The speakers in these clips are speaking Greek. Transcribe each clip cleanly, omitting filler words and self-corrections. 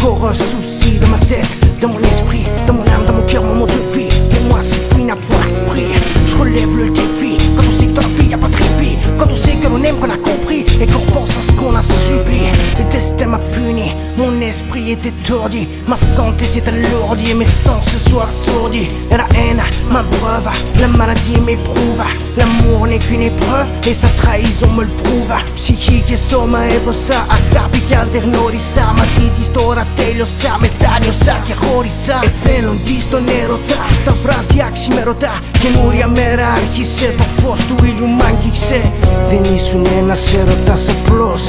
encore un souci dans ma tête, dans mon esprit, dans mon âme, dans mon cœur, mon mode de vie. Pour moi cette vie n'a pas de prix. Je relève le défi, quand on sait que dans la vie y'a pas de répit, quand on sait que l'on aime, qu'on a compris et qu'on repense à ce qu'on a subi. Le destin m'a puni, mon esprit était tordu, ma santé s'est alourdie, mes sens se sont assourdis. Et la haine m'abreuve, la maladie m'éprouve, l'amour n'est qu'une épreuve et sa trahison me le prouve. Psichiche soma e rosa, a capi alternori sa, ma si ti sto ratello sa, metagno sa che hori sa. E felon disto nero ta, sta vrati aximero ta, και νουρια μέρα άρχισε το φως του ήλιου μ' άγγιξε. Δεν ήσουν ένας έρωτας απλός,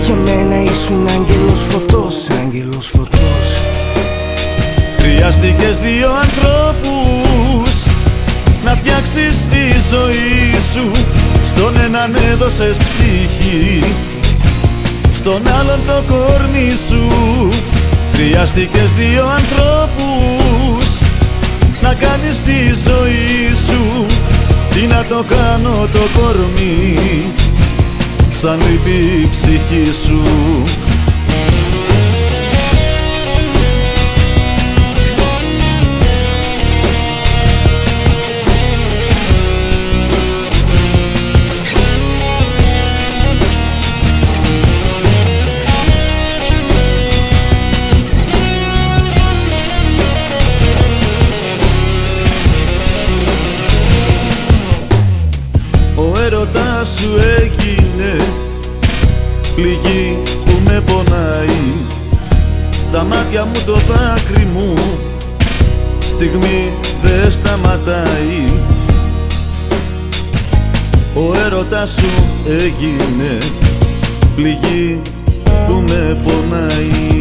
για μένα ήσουν άγγελος φωτός, άγγελος φωτός. Χρειάστηκες δύο ανθρώπους να φτιάξεις τη ζωή σου. Στον έναν έδωσες ψυχή, στον άλλον το κορμί σου. Χρειάστηκες δύο ανθρώπους να κάνεις τη ζωή σου. Τι να το κάνω το κορμί, σαν λείπει η ψυχή σου. Ο έρωτας σου έγινε πληγή που με πονάει. Στα μάτια μου το δάκρυ μου στιγμή δεν σταματάει. Ο έρωτας σου έγινε πληγή που με πονάει.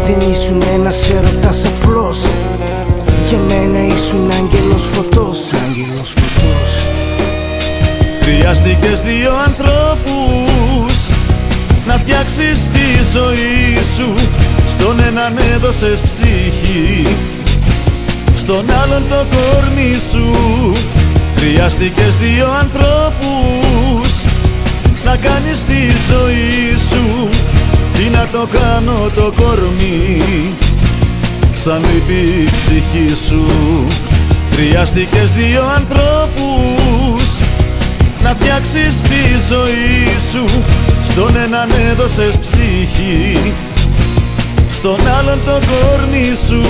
Δεν ήσουν ένας έρωτας απλός, για μένα ήσουν άγγελος φωτός, άγγελος φωτός. Χρειάστηκες δύο ανθρώπους να φτιάξεις τη ζωή σου. Στον έναν έδωσες ψυχή, στον άλλον το κορμί σου. Χρειάστηκες δύο ανθρώπους να κάνεις τη ζωή σου. Τι να το κάνω το κορμί, σαν λείπει η ψυχή σου. Χρειάστηκες δύο ανθρώπους να φτιάξεις τη ζωή σου. Στον έναν έδωσες ψυχή, στον άλλον το κορμί σου.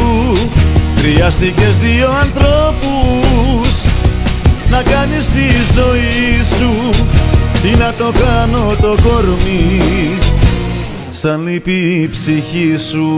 Χρειάστηκες δύο ανθρώπους να κάνεις τη ζωή σου. Τι να το κάνω το κορμί, σαν λείπει η ψυχή σου.